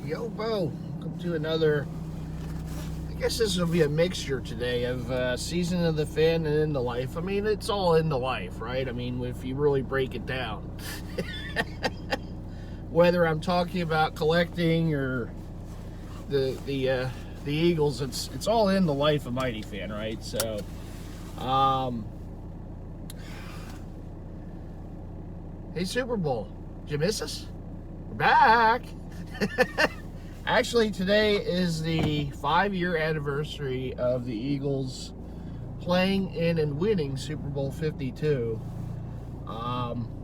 Yo, Bo. Welcome to another. I guess this will be a mixture today of season of the fan and into life. I mean, it's all into life, right? I mean, if you really break it down, whether I'm talking about collecting or the Eagles, it's all in the life of Mighty fan, right? So, hey, Super Bowl, did you miss us? We're back. Actually, today is the 5-year anniversary of the Eagles playing in and winning Super Bowl 52.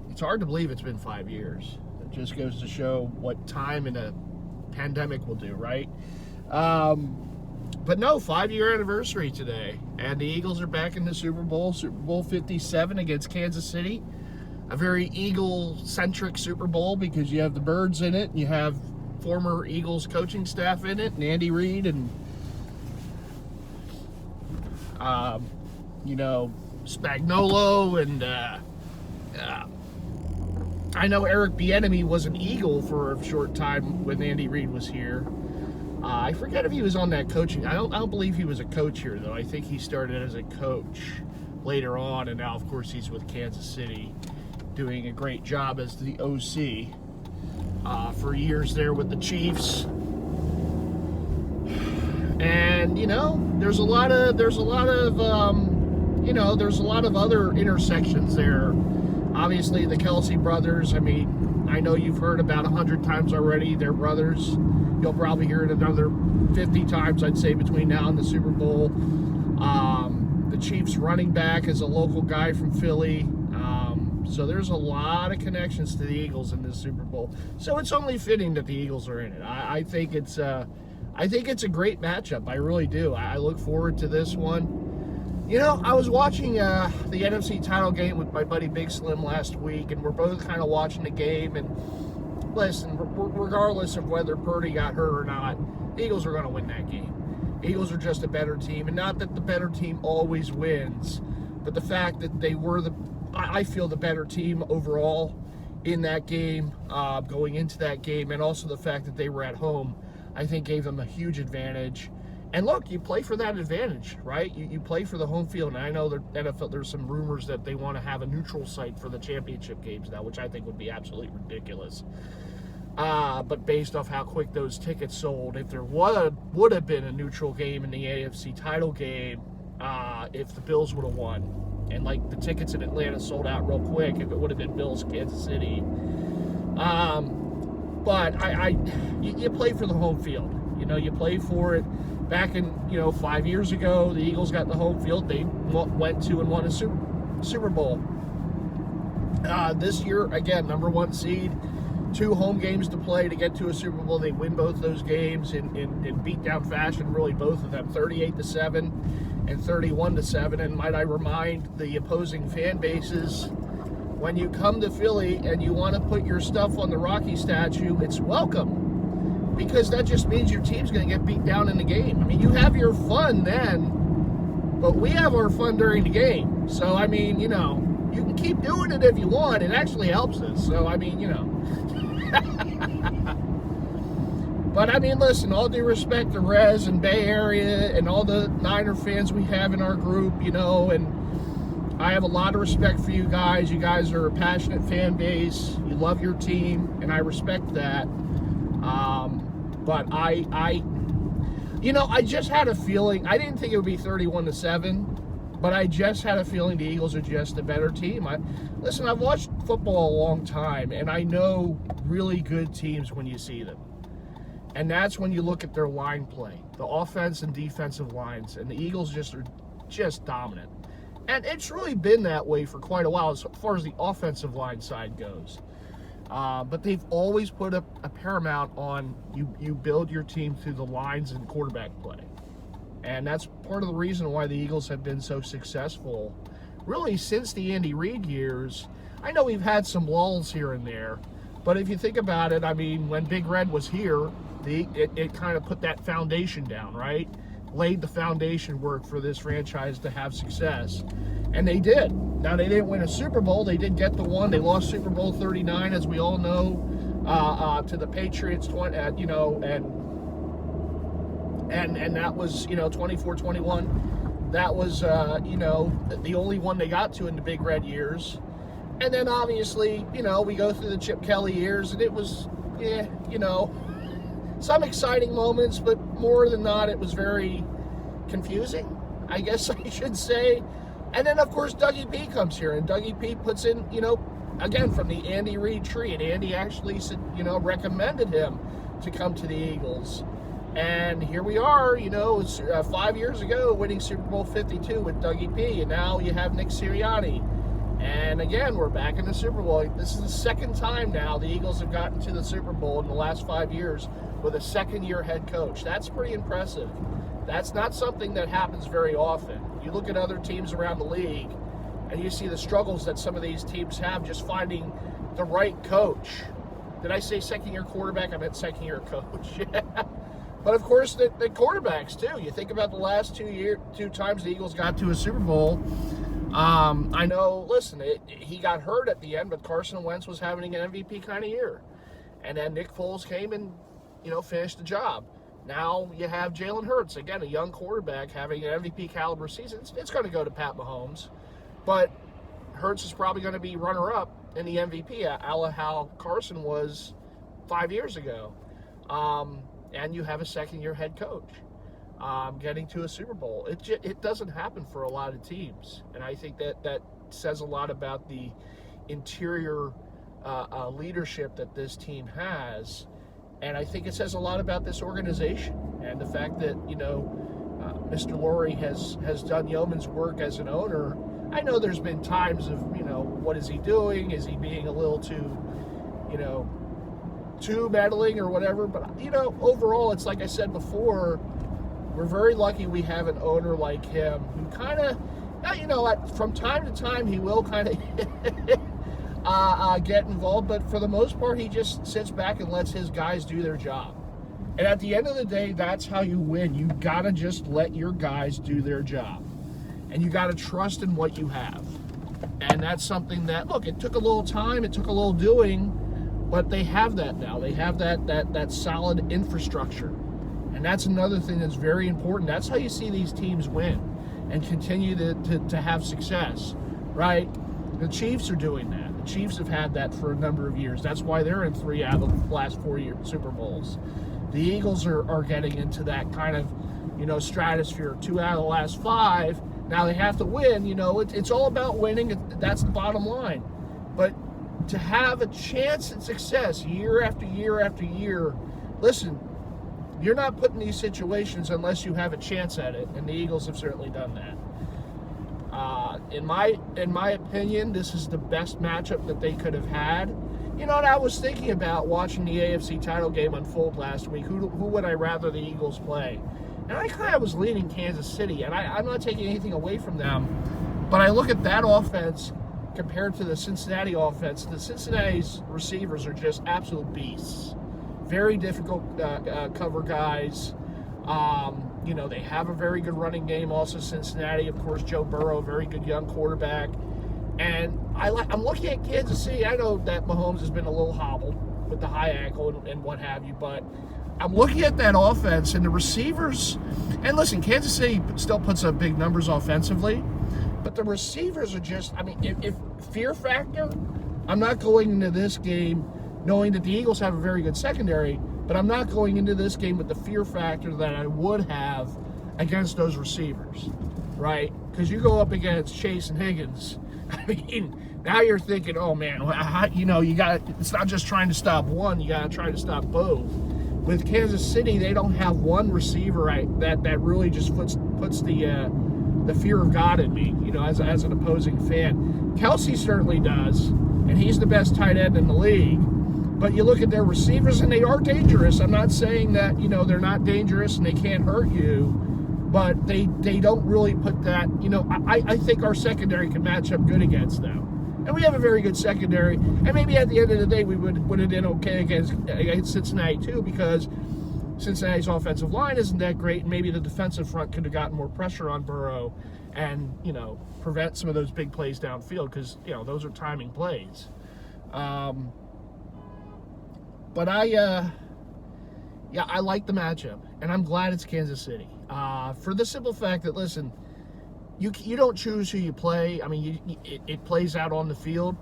It's hard to believe it's been 5 years. It just goes to show what time in a pandemic will do, right? But no, 5-year anniversary today. And the Eagles are back in the Super Bowl 57 against Kansas City. A very Eagle-centric Super Bowl because you have the Birds in it, and you have former Eagles coaching staff in it, and Andy Reid and Spagnuolo, and I know Eric Bieniemy was an Eagle for a short time when Andy Reid was here. I forget if he was on that coaching. I don't believe he was a coach here, though. I think he started as a coach later on, and now, of course, he's with Kansas City, doing a great job as the OC for years there with the Chiefs. And there's a lot of other intersections there. Obviously, the Kelsey brothers. I mean, I know you've heard about 100 times already. They're brothers. You'll probably hear it another 50 times, I'd say, between now and the Super Bowl. The Chiefs running back is a local guy from Philly. So there's a lot of connections to the Eagles in this Super Bowl. So it's only fitting that the Eagles are in it. I think it's a great matchup. I really do. I look forward to this one. I was watching the NFC title game with my buddy Big Slim last week, and we're both kind of watching the game. And listen, regardless of whether Purdy got hurt or not, the Eagles are going to win that game. Eagles are just a better team, and not that the better team always wins, but the fact that they were I feel the better team overall in that game, going into that game, and also the fact that they were at home, I think gave them a huge advantage. And look, you play for that advantage, right? You play for the home field. And I know there's some rumors that they want to have a neutral site for the championship games now, which I think would be absolutely ridiculous. But based off how quick those tickets sold, if there would have been a neutral game in the AFC title game, if the Bills would have won. And like the tickets in Atlanta sold out real quick if it would have been Bills Kansas City. But you play for the home field. You play for it. Back in 5 years ago, the Eagles got the home field. They went to and won a Super Bowl. This year, again, number 1 seed, 2 home games to play to get to a Super Bowl. They win both those games in beatdown fashion, really both of them, 38-7 and 31-7. And might I remind the opposing fan bases, when you come to Philly and you want to put your stuff on the Rocky statue, it's welcome, because that just means your team's going to get beat down in the game. I mean, you have your fun then, but we have our fun during the game. So, I mean, you can keep doing it if you want. It actually helps us. So, I mean, But, I mean, listen, all due respect to Rez and Bay Area and all the Niner fans we have in our group, and I have a lot of respect for you guys. You guys are a passionate fan base. You love your team, and I respect that. But I just had a feeling. I didn't think it would be 31-7, but I just had a feeling the Eagles are just a better team. Listen, I've watched football a long time, and I know really good teams when you see them. And that's when you look at their line play, the offense and defensive lines, and the Eagles are just dominant. And it's really been that way for quite a while as far as the offensive line side goes. But they've always put a paramount on you build your team through the lines and quarterback play. And that's part of the reason why the Eagles have been so successful, really since the Andy Reid years. I know we've had some lulls here and there, but if you think about it, I mean, when Big Red was here, it kind of put that foundation down, right? Laid the foundation work for this franchise to have success. And they did. Now, they didn't win a Super Bowl. They did get the one. They lost Super Bowl 39, as we all know. to the Patriots, you know, and that was, you know, 24-21. That was, you know, the only one they got to in the Big Red years. And then obviously, you know, we go through the Chip Kelly years, and it was, yeah, you know, some exciting moments, but more than not, it was very confusing, I guess I should say. And then, of course, Dougie P comes here, and Dougie P puts in, you know, again, from the Andy Reid tree, and Andy actually said, you know, recommended him to come to the Eagles. And here we are, you know, it's 5 years ago, winning Super Bowl 52 with Dougie P, and now you have Nick Sirianni. And again, we're back in the Super Bowl. This is the second time now the Eagles have gotten to the Super Bowl in the last 5 years with a second-year head coach. That's pretty impressive. That's not something that happens very often. You look at other teams around the league, and you see the struggles that some of these teams have just finding the right coach. Did I say second-year quarterback? I meant second-year coach. But, of course, the quarterbacks, too. You think about the last 2 times the Eagles got to a Super Bowl. I know, listen, he got hurt at the end, but Carson Wentz was having an MVP kind of year. And then Nick Foles came and, you know, finished the job. Now you have Jalen Hurts, again, a young quarterback having an MVP caliber season. It's going to go to Pat Mahomes. But Hurts is probably going to be runner-up in the MVP, a la how Carson was 5 years ago. And you have a second-year head coach getting to a Super Bowl. It doesn't happen for a lot of teams. And I think that says a lot about the interior leadership that this team has. And I think it says a lot about this organization and the fact that, you know, Mr. Lurie has done yeoman's work as an owner. I know there's been times of, you know, what is he doing? Is he being a little too, you know, too meddling or whatever? But, you know, overall, it's like I said before, we're very lucky we have an owner like him who kind of, you know, from time to time he will kind of get involved, but for the most part, he just sits back and lets his guys do their job. And at the end of the day, that's how you win. You gotta just let your guys do their job. And you gotta trust in what you have. And that's something that, look, it took a little time, it took a little doing, but they have that now. They have that solid infrastructure. And that's another thing that's very important. That's how you see these teams win and continue to have success, right? The Chiefs are doing that. The Chiefs have had that for a number of years. That's why they're in 3 out of the last 4 year Super Bowls. The Eagles are getting into that kind of, you know, stratosphere. 2 out of the last 5. Now they have to win. You know, it's all about winning. That's the bottom line. But to have a chance at success year after year after year, listen, you're not put in these situations unless you have a chance at it, and the Eagles have certainly done that. In my opinion, this is the best matchup that they could have had. You know, and I was thinking about watching the AFC title game unfold last week. Who would I rather the Eagles play? And I kind of was leaning Kansas City, and I'm not taking anything away from them, but I look at that offense compared to the Cincinnati offense. The Cincinnati's receivers are just absolute beasts. Very difficult cover guys. You know, they have a very good running game. Also, Cincinnati, of course, Joe Burrow, very good young quarterback. And I'm looking at Kansas City. I know that Mahomes has been a little hobbled with the high ankle and what have you, but I'm looking at that offense and the receivers. And listen, Kansas City still puts up big numbers offensively, but the receivers are just, I mean, if fear factor, I'm not going into this game knowing that the Eagles have a very good secondary, but I'm not going into this game with the fear factor that I would have against those receivers, right? Because you go up against Chase and Higgins. I mean, now you're thinking, oh man, you know, it's not just trying to stop one, you got to try to stop both. With Kansas City, they don't have one receiver that really just puts the fear of God in me, you know, as an opposing fan. Kelsey certainly does, and he's the best tight end in the league. But you look at their receivers, and they are dangerous. I'm not saying that, you know, they're not dangerous and they can't hurt you, but they don't really put that, you know, I think our secondary can match up good against them. And we have a very good secondary. And maybe at the end of the day, we would have been okay against Cincinnati, too, because Cincinnati's offensive line isn't that great, and maybe the defensive front could have gotten more pressure on Burrow and, you know, prevent some of those big plays downfield because, you know, those are timing plays. But yeah, I like the matchup, and I'm glad it's Kansas City. For the simple fact that, listen, you don't choose who you play. I mean, it plays out on the field.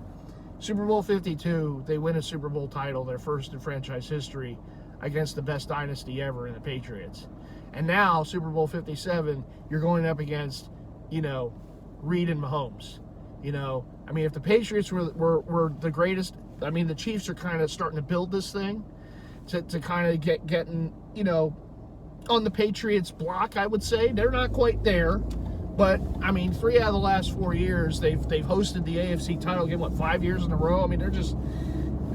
Super Bowl 52, they win a Super Bowl title, their first in franchise history, against the best dynasty ever in the Patriots. And now, Super Bowl 57, you're going up against, Reed and Mahomes. I mean, if the Patriots were the greatest, I mean, the Chiefs are kind of starting to build this thing to kind of getting, on the Patriots block, I would say. They're not quite there. But, I mean, 3 out of the last 4 years, they've hosted the AFC title game, 5 years in a row? I mean, they're just,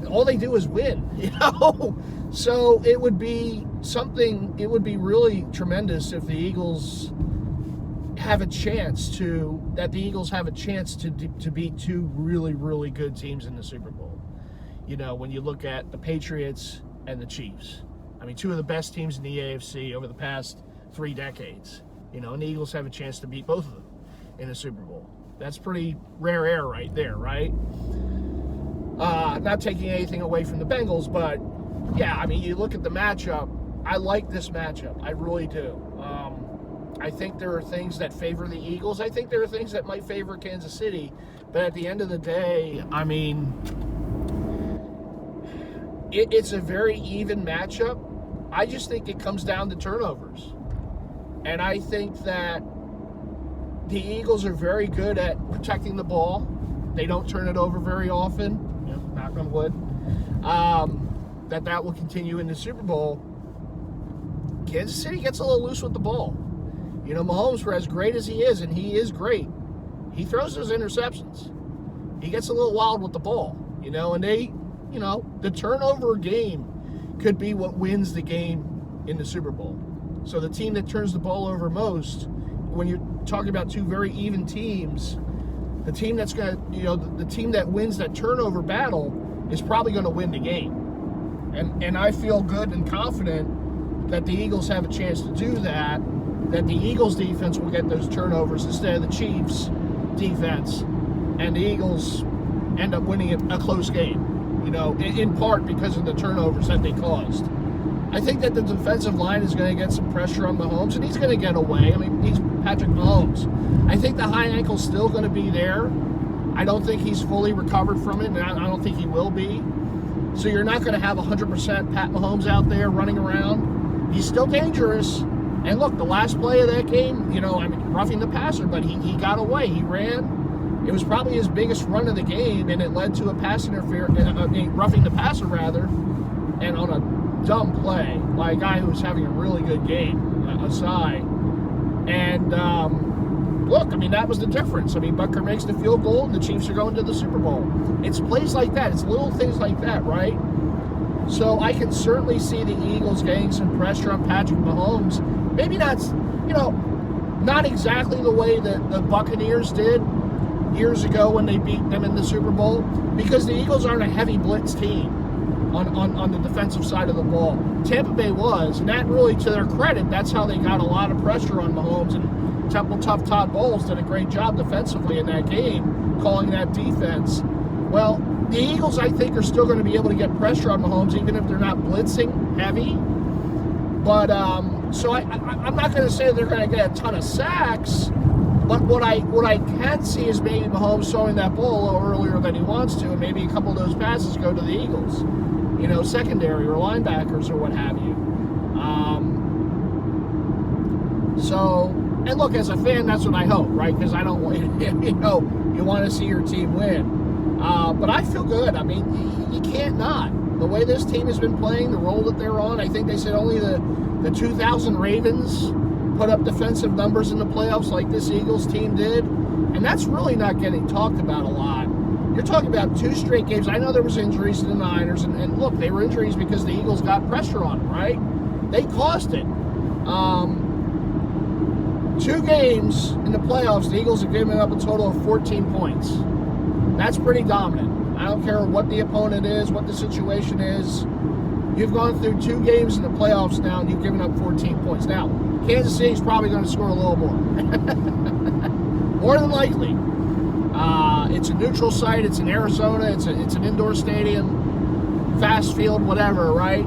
all they do is win, So it would be really tremendous if the Eagles have a chance to beat two really, really good teams in the Super Bowl. When you look at the Patriots and the Chiefs. I mean, two of the best teams in the AFC over the past 3 decades. And the Eagles have a chance to beat both of them in the Super Bowl. That's pretty rare air right there, right? Not taking anything away from the Bengals, but yeah, I mean, you look at the matchup. I like this matchup. I really do. I think there are things that favor the Eagles. I think there are things that might favor Kansas City. But at the end of the day, I mean, it's a very even matchup. I just think it comes down to turnovers. And I think that the Eagles are very good at protecting the ball. They don't turn it over very often. Knock on wood. That will continue in the Super Bowl. Kansas City gets a little loose with the ball. Mahomes, for as great as he is, and he is great, he throws those interceptions. He gets a little wild with the ball. And they, the turnover game could be what wins the game in the Super Bowl. So the team that turns the ball over most, when you're talking about two very even teams, the team that's going to, the team that wins that turnover battle is probably going to win the game. And I feel good and confident that the Eagles have a chance to do that the Eagles defense will get those turnovers instead of the Chiefs defense, and the Eagles end up winning a close game, in part because of the turnovers that they caused. I think that the defensive line is going to get some pressure on Mahomes, and he's going to get away. I mean, he's Patrick Mahomes. I think the high ankle's still going to be there. I don't think he's fully recovered from it, and I don't think he will be. So you're not going to have 100% Pat Mahomes out there running around. He's still dangerous. And look, the last play of that game, roughing the passer, but he got away. He ran. It was probably his biggest run of the game, and it led to a pass interference, roughing the passer rather, and on a dumb play by a guy who was having a really good game, Asai. And look, I mean, that was the difference. I mean, Butker makes the field goal, and the Chiefs are going to the Super Bowl. It's plays like that. It's little things like that, right? So I can certainly see the Eagles getting some pressure on Patrick Mahomes. Maybe not, not exactly the way that the Buccaneers did years ago when they beat them in the Super Bowl, because the Eagles aren't a heavy blitz team on the defensive side of the ball. Tampa Bay was, and that really, to their credit, that's how they got a lot of pressure on Mahomes, and Temple Tough Todd Bowles did a great job defensively in that game, calling that defense. Well, the Eagles, I think, are still going to be able to get pressure on Mahomes, even if they're not blitzing heavy. But, so I'm not going to say they're going to get a ton of sacks, but what I can see is maybe Mahomes throwing that ball a little earlier than he wants to, and maybe a couple of those passes go to the Eagles, secondary or linebackers or what have you. And look, as a fan, that's what I hope, right? Because I don't want, you want to see your team win. But I feel good. I mean, you can't not. The way this team has been playing, the role that they're on, I think they said only the 2000 Ravens put up defensive numbers in the playoffs like this Eagles team did. And that's really not getting talked about a lot. You're talking about 2 straight games. I know there was injuries to the Niners, and look, they were injuries because the Eagles got pressure on them, right? They caused it. 2 games in the playoffs, the Eagles have given up a total of 14 points. That's pretty dominant. I don't care what the opponent is, what the situation is. You've gone through 2 games in the playoffs now, and you've given up 14 points. Now, Kansas City's probably going to score a little more. More than likely. It's a neutral site. It's in Arizona. It's an indoor stadium. fast field, whatever, right?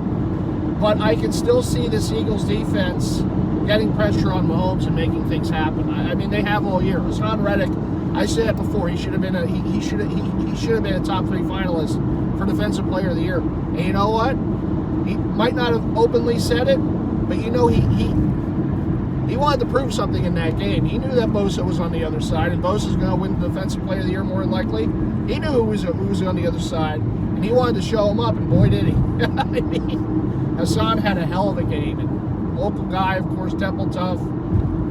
But I can still see this Eagles defense getting pressure on Mahomes and making things happen. I mean, they have all year. Hassan Reddick, I said it before, he should have been he should have been a top 3 finalist for Defensive Player of the Year. And you know what? He might not have openly said it, but you know he wanted to prove something in that game. He knew that Bosa was on the other side, and Bosa's going to win the Defensive Player of the Year more than likely. He knew who was on the other side, and he wanted to show him up, and boy did he. I mean, Hassan had a hell of a game. And local guy, of course, Temple Tough.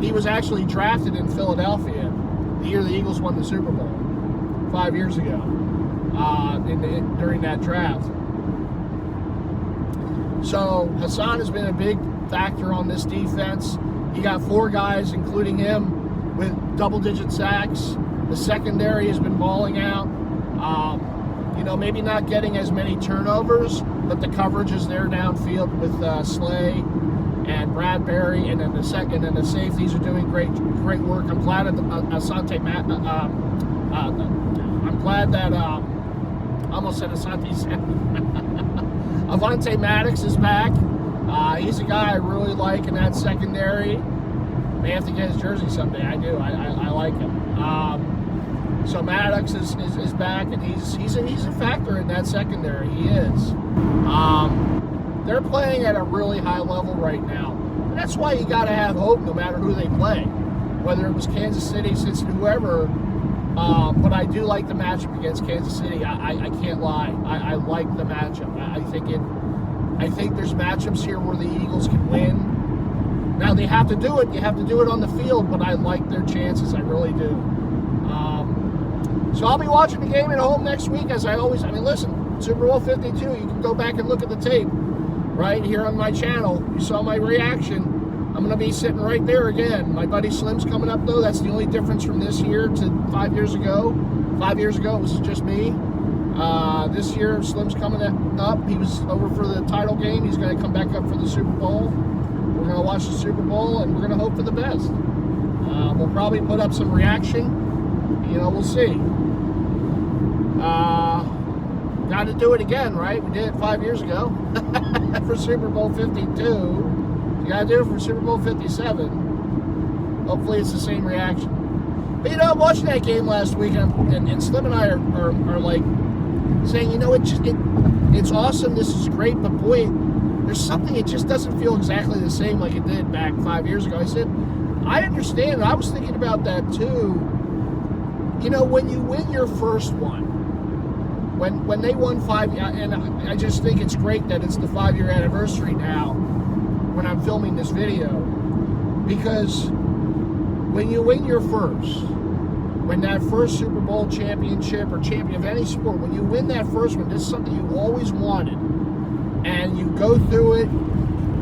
He was actually drafted in Philadelphia the year the Eagles won the Super Bowl 5 years ago during that draft. So Hassan has been a big factor on this defense. You got 4 guys, including him, with double-digit sacks. The secondary has been balling out. You know, maybe not getting as many turnovers, but the coverage is there downfield with Slay and Bradbury, and then the safeties are doing great work. I'm glad that I'm glad that I almost said Avonte Maddox is back. He's a guy I really like in that secondary. May have to get his jersey someday. I do. I like him. So Maddox is back, and he's a factor in that secondary. He is. They're playing at a really high level right now. And that's why you got to have hope no matter who they play, whether it was Kansas City, Cincinnati, whoever. But I do like the matchup against Kansas City. I can't lie. I like the matchup. I think there's matchups here where the Eagles can win. Now they have to do it. You have to do it on the field, but I like their chances. I really do. So I'll be watching the game at home next week, as I always. I mean, listen, Super Bowl 52. You can go back and look at the tape right here on my channel. You saw my reaction. I'm going to be sitting right there again. My buddy Slim's coming up, though. That's the only difference from this year to 5 years ago. 5 years ago, it was just me. This year, Slim's coming up. He was over for the title game. He's going to come back up for the Super Bowl. We're going to watch the Super Bowl, and we're going to hope for the best. We'll probably put up some reaction. You know, we'll see. Got to do it again, right? We did it 5 years ago for Super Bowl 52. You got to do it for Super Bowl 57. Hopefully it's the same reaction. But, you know, I'm watching that game last week, and Slim and I are like saying, you know, it's awesome, this is great, but boy, there's something, it just doesn't feel exactly the same like it did back 5 years ago. I said, I understand. I was thinking about that too. You know, when you win your first one, when they won 5, and I just think it's great that it's the 5-year anniversary now when I'm filming this video, because when you win your first, when that first Super Bowl championship or champion of any sport, when you win that first one, this is something you always wanted, and you go through it,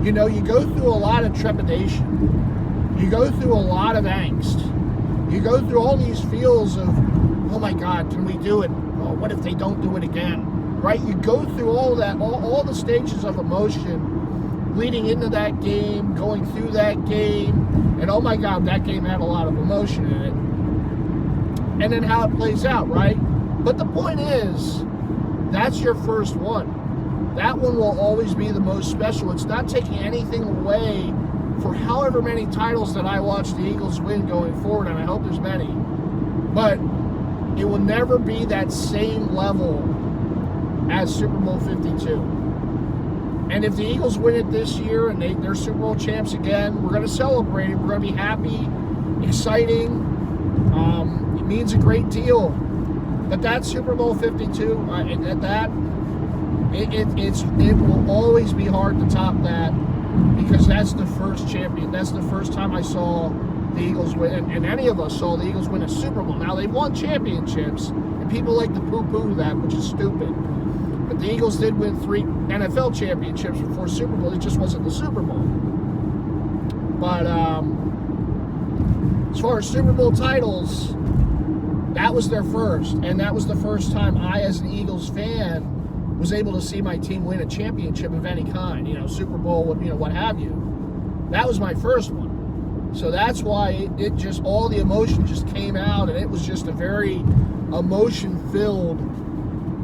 you know, you go through a lot of trepidation, you go through a lot of angst, you go through all these feels of, oh my God, can we do it? Oh, what if they don't do it again? Right? You go through all that, all the stages of emotion leading into that game, going through that game, and oh my God, that game had a lot of emotion in it. And then how it plays out, right? But the point is, that's your first one. That one will always be the most special. It's not taking anything away for however many titles that I watch the Eagles win going forward, and I hope there's many. But it will never be that same level as Super Bowl 52. And if the Eagles win it this year and they're Super Bowl champs again, we're going to celebrate it. We're going to be happy, exciting. It means a great deal. But that Super Bowl 52, it will always be hard to top that, because that's the first champion. That's the first time I saw the Eagles win, and any of us saw the Eagles win a Super Bowl. Now, they've won championships, and people like to poo-poo that, which is stupid. But the Eagles did win 3 NFL championships before Super Bowl. It just wasn't the Super Bowl. But as far as Super Bowl titles, that was their first, and that was the first time I, as an Eagles fan, was able to see my team win a championship of any kind, you know, Super Bowl, you know, what have you. That was my first one. So that's why it just, all the emotion just came out, and it was just a very emotion-filled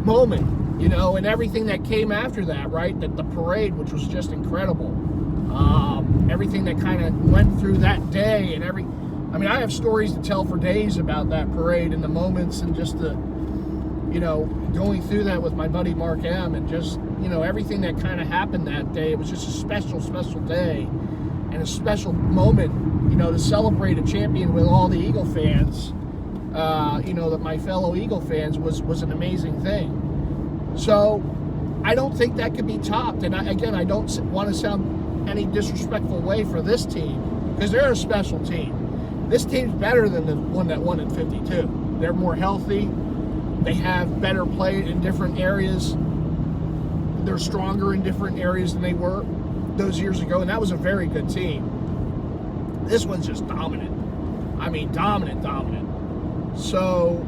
moment. You know, and everything that came after that, right? That the parade, which was just incredible. Everything that kind of went through that day and I mean, I have stories to tell for days about that parade and the moments and just the, you know, going through that with my buddy Mark M. and just, you know, everything that kind of happened that day. It was just a special, special day and a special moment, you know, to celebrate a champion with all the Eagle fans, you know, that my fellow Eagle fans was an amazing thing. So I don't think that could be topped. And I don't want to sound any disrespectful way for this team, because they're a special team. This team's better than the one that won in 52. They're more healthy. They have better play in different areas. They're stronger in different areas than they were those years ago, and that was a very good team. This one's just dominant. I mean, dominant. So,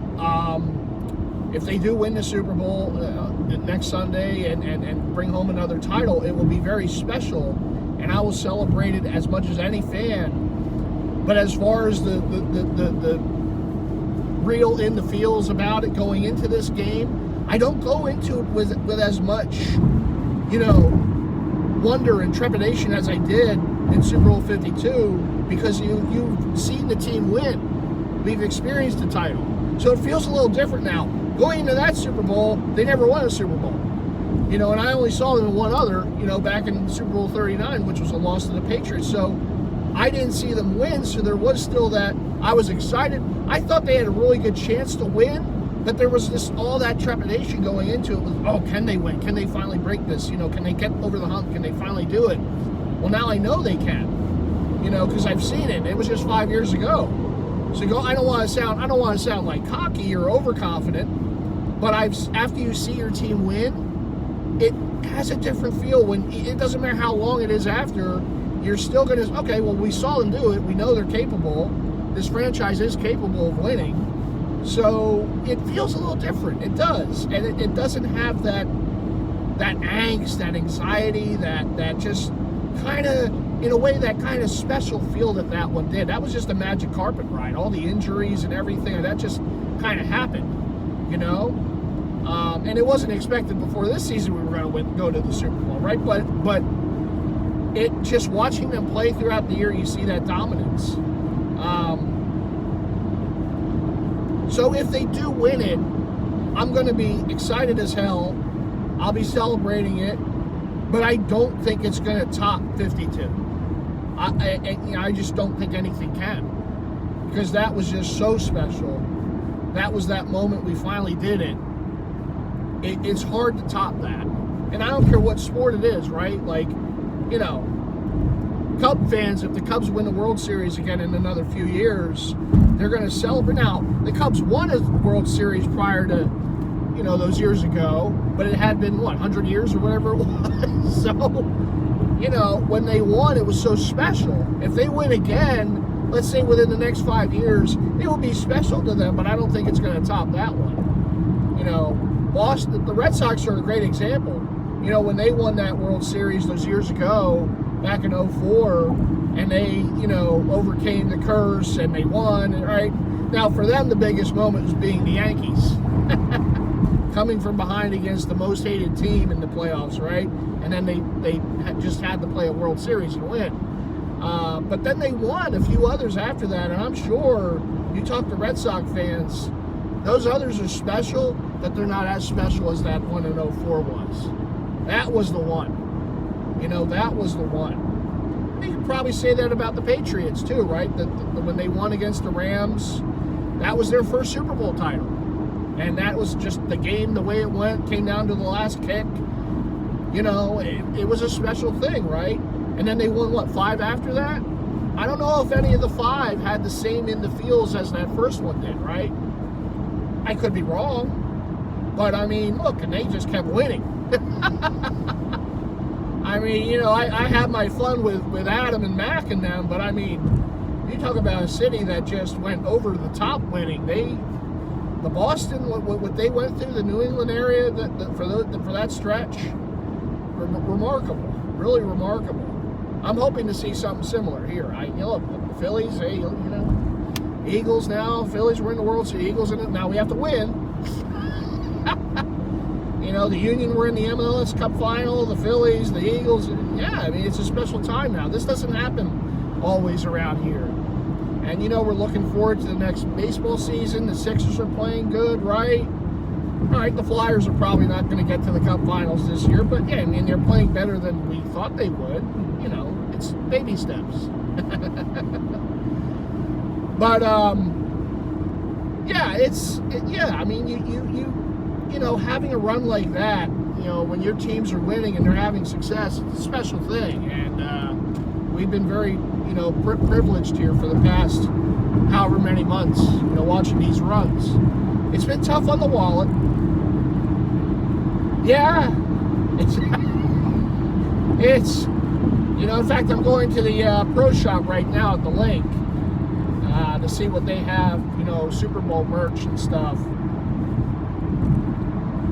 if they do win the Super Bowl next Sunday and bring home another title, it will be very special, and I will celebrate it as much as any fan. But as far as the real in the feels about it going into this game, I don't go into it with as much, you know, wonder and trepidation as I did in Super Bowl 52, because you've seen the team win. We've experienced the title. So it feels a little different now. Going into that Super Bowl, they never won a Super Bowl. You know, and I only saw them in one other, you know, back in Super Bowl 39, which was a loss to the Patriots. So I didn't see them win, so there was still that. I was excited. I thought they had a really good chance to win, but there was this all that trepidation going into it. Was, oh, can they win? Can they finally break this? You know, can they get over the hump? Can they finally do it? Well, now I know they can. You know, because I've seen it. It was just 5 years ago. So I don't want to sound like cocky or overconfident, but after you see your team win, it has a different feel. When it doesn't matter how long it is after. You're still going to, okay, well, we saw them do it. We know they're capable. This franchise is capable of winning. So it feels a little different. It does. And it doesn't have that angst, that anxiety, that just kind of, in a way, that kind of special feel that one did. That was just a magic carpet ride. All the injuries and everything, that just kind of happened, you know? And it wasn't expected before this season we were going to go to the Super Bowl, right? But it just watching them play throughout the year, you see that dominance. So if they do win it, I'm going to be excited as hell. I'll be celebrating it, but I don't think it's going to top 52. I just don't think anything can, because that was just so special. That was that moment we finally did it. It's hard to top that, and I don't care what sport it is, right? Like, you know, Cub fans, if the Cubs win the World Series again in another few years, they're going to celebrate. Now, the Cubs won a World Series prior to, you know, those years ago, but it had been, 100 years or whatever it was. So, you know, when they won, it was so special. If they win again, let's say within the next 5 years, it will be special to them, but I don't think it's going to top that one. You know, Boston, the Red Sox are a great example. You know, when they won that World Series those years ago, back in 04, and they, you know, overcame the curse and they won, right? Now, for them, the biggest moment was being the Yankees. Coming from behind against the most hated team in the playoffs, right? And then they just had to play a World Series and win. But then they won a few others after that, and I'm sure you talk to Red Sox fans, those others are special, but they're not as special as that one in 04 was. That was the one. You know, that was the one. You could probably say that about the Patriots too, right? When they won against the Rams, that was their first Super Bowl title. And that was just the game, the way it went, came down to the last kick. You know, it was a special thing, right? And then they won, 5 after that? I don't know if any of the 5 had the same in the feels as that first one did, right? I could be wrong. But, I mean, look, and they just kept winning. I mean, you know, I had my fun with Adam and Mac and them, but, I mean, you talk about a city that just went over the top winning. The Boston, what they went through, the New England area for that stretch, remarkable, really remarkable. I'm hoping to see something similar here. Look, the Phillies, hey, you know, Eagles now. Phillies were in the World Series. Eagles in it. Now we have to win. You the Union were in the MLS Cup final, the Phillies, the Eagles. Yeah, I mean, it's a special time now. This doesn't happen always around here. And, we're looking forward to the next baseball season. The Sixers are playing good, right? All right, the Flyers are probably not going to get to the Cup finals this year, but, yeah, I mean, they're playing better than we thought they would. It's baby steps. But, I mean, having a run like that, when your teams are winning and they're having success, it's a special thing. And we've been very, privileged here for the past however many months, watching these runs. It's been tough on the wallet. Yeah. It's in fact, I'm going to the pro shop right now at the link to see what they have, Super Bowl merch and stuff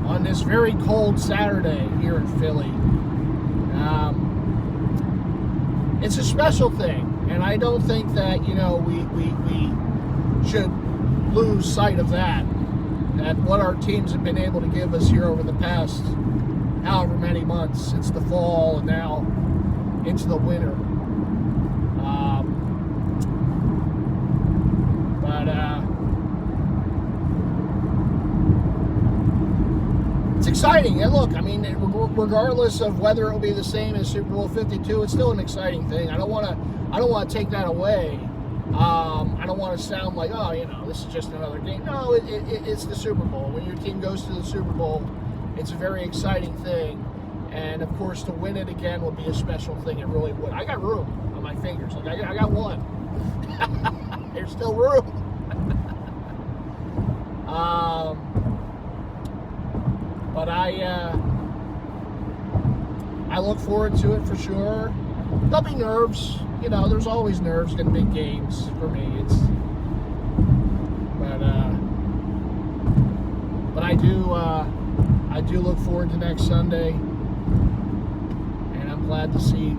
on this very cold Saturday here in Philly. It's a special thing, and I don't think that, we should lose sight of that, at what our teams have been able to give us here over the past however many months, since the fall and now into the winter. It's exciting. And look, I mean, regardless of whether it will be the same as Super Bowl 52, it's still an exciting thing. I don't want to take that away. I don't want to sound like, this is just another game. No, it's the Super Bowl. When your team goes to the Super Bowl, it's a very exciting thing. And, of course, to win it again would be a special thing. It really would. I got room on my fingers. Like, I got one. There's still room. But I look forward to it for sure. There'll be nerves. There's always nerves in big games for me. But I do look forward to next Sunday, and I'm glad to see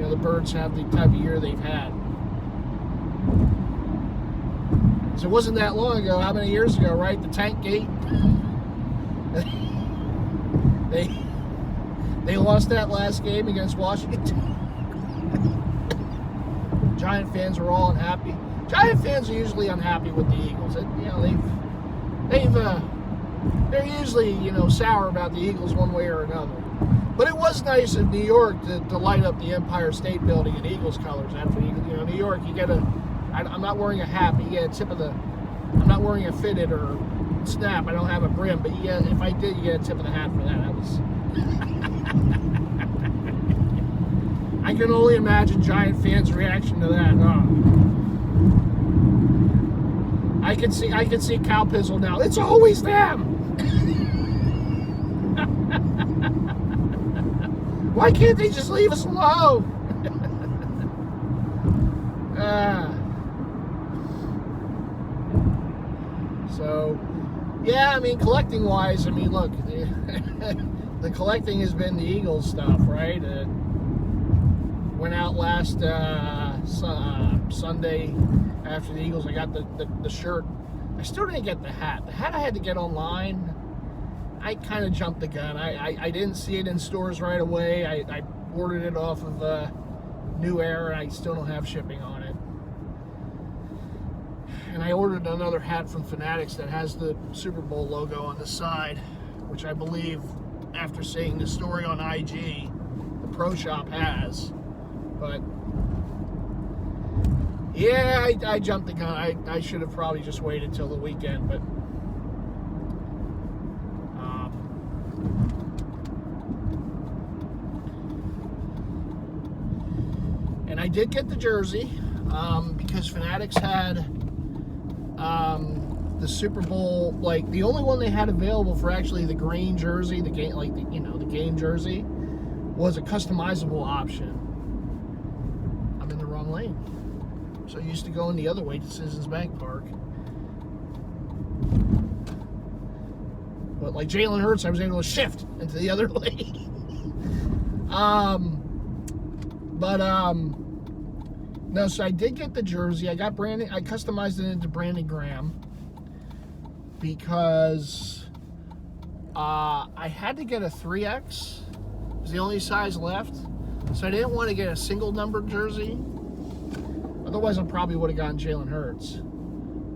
the Birds have the type of year they've had. So it wasn't that long ago. How many years ago, right? The Tank Gate. They lost that last game against Washington. Giant fans are all unhappy. Giant fans are usually unhappy with the Eagles. They're usually sour about the Eagles one way or another. But it was nice in New York to light up the Empire State Building in Eagles colors. After New York, you get I'm not wearing a hat, but you get a tip of the. I'm not wearing a fitted or snap. I don't have a brim, but if I did, you get a tip of the hat for that. That was. I can only imagine Giant fans' reaction to that. I can see Cow Pizzle now. It's always them. Why can't they just leave us alone? So, yeah, I mean, collecting-wise, I mean, look, the collecting has been the Eagles stuff, right? Went out last Sunday after the Eagles. I got the shirt. I still didn't get the hat. The hat I had to get online. I kind of jumped the gun. I didn't see it in stores right away. I ordered it off of New Era. I still don't have shipping on it. And I ordered another hat from Fanatics that has the Super Bowl logo on the side, which I believe, after seeing the story on IG, the Pro Shop has. But yeah, I jumped the gun. I should have probably just waited till the weekend, but and I did get the jersey because Fanatics had the Super Bowl, like the only one they had available for actually the green jersey, the game, like the game jersey, was a customizable option. I'm in the wrong lane. So I used to go in the other way to Citizens Bank Park. But like Jalen Hurts, I was able to shift into the other lane. No, so I did get the jersey. I got Brandon. I customized it into Brandon Graham because I had to get a 3X. It was the only size left. So I didn't want to get a single number jersey. Otherwise, I probably would have gotten Jalen Hurts.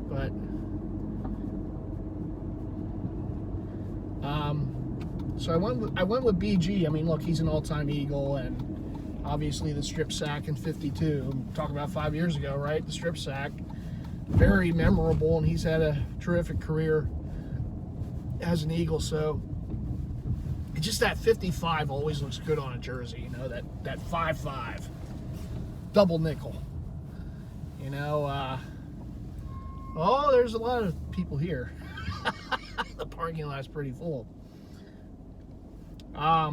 But so I went with BG. I mean, look, he's an all-time Eagle, and obviously the strip sack in 52. I'm talking about 5 years ago, right? The strip sack, very memorable, and he's had a terrific career as an Eagle. So it's just that 55 always looks good on a jersey, you know, that 5-5 double nickel. You know, oh, there's a lot of people here. The parking lot's pretty full. All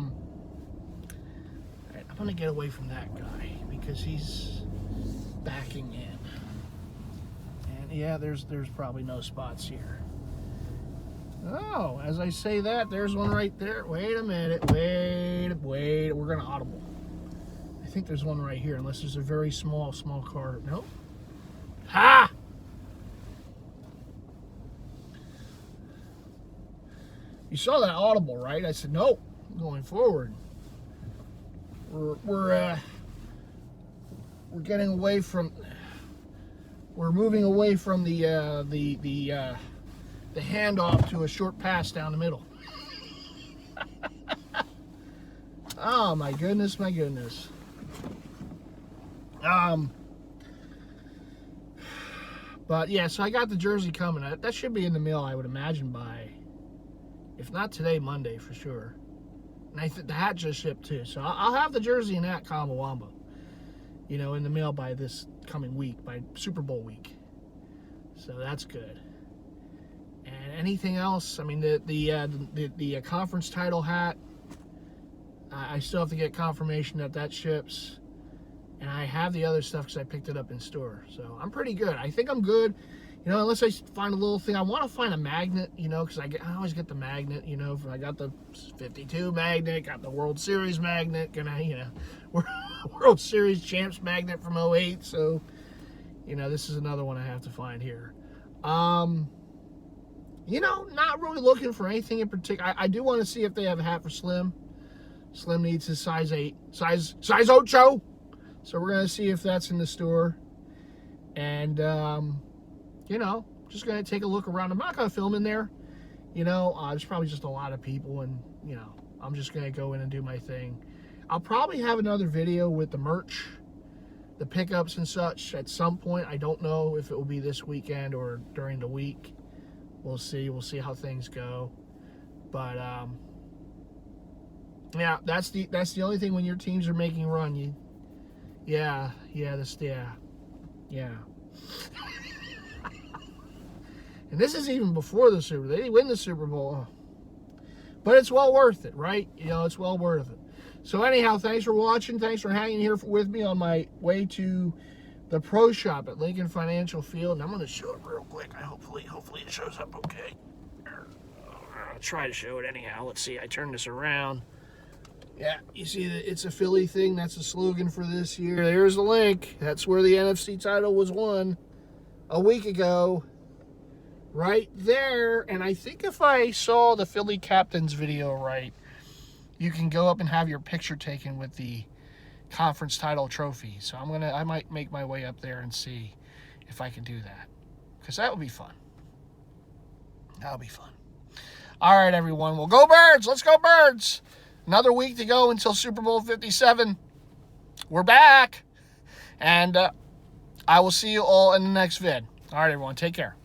right, I'm gonna get away from that guy because he's backing in. And yeah, there's probably no spots here. Oh, as I say that, there's one right there. Wait a minute, wait, we're gonna audible. I think there's one right here, unless there's a very small car. Nope. Ha! You saw that audible, right? I said, nope, going forward. We're getting away from, we're moving away from the handoff to a short pass down the middle. Oh my goodness, my goodness. But yeah, so I got the jersey coming. That should be in the mail, I would imagine, by, if not today, Monday for sure. And I think the hat just shipped too. So I'll have the jersey and hat combo, you know, in the mail by this coming week, by Super Bowl week. So that's good. And anything else? I mean, the conference title hat, I still have to get confirmation that ships. And I have the other stuff because I picked it up in store. So I'm pretty good. I think I'm good. You know, unless I find a little thing. I want to find a magnet, you know, because I always get the magnet, you know. I got the 52 magnet, got the World Series magnet, World Series champs magnet from 08. So, you know, this is another one I have to find here. You know, not really looking for anything in particular. I do want to see if they have a hat for Slim. Slim needs his size 8. Size 8. So we're going to see if that's in the store. And, you know, just going to take a look around. I'm not going to film in there. You know, there's probably just a lot of people. And, you know, I'm just going to go in and do my thing. I'll probably have another video with the merch, the pickups and such at some point. I don't know if it will be this weekend or during the week. We'll see. We'll see how things go. But, yeah, that's the only thing when your teams are making a run. Yeah. And this is even before the Super Bowl. They didn't win the Super Bowl. But it's well worth it, right? You know, it's well worth it. So anyhow, thanks for watching. Thanks for hanging here with me on my way to the Pro Shop at Lincoln Financial Field. And I'm going to show it real quick. Hopefully it shows up okay. I'll try to show it anyhow. Let's see. I turn this around. Yeah, you see that it's a Philly thing. That's the slogan for this year. There's the link. That's where the NFC title was won a week ago. Right there. And I think if I saw the Philly Captains video right, you can go up and have your picture taken with the conference title trophy. So I might make my way up there and see if I can do that. Because that would be fun. That'll be fun. All right, everyone. Well, go Birds. Let's go Birds. Another week to go until Super Bowl 57. We're back. And I will see you all in the next vid. All right, everyone. Take care.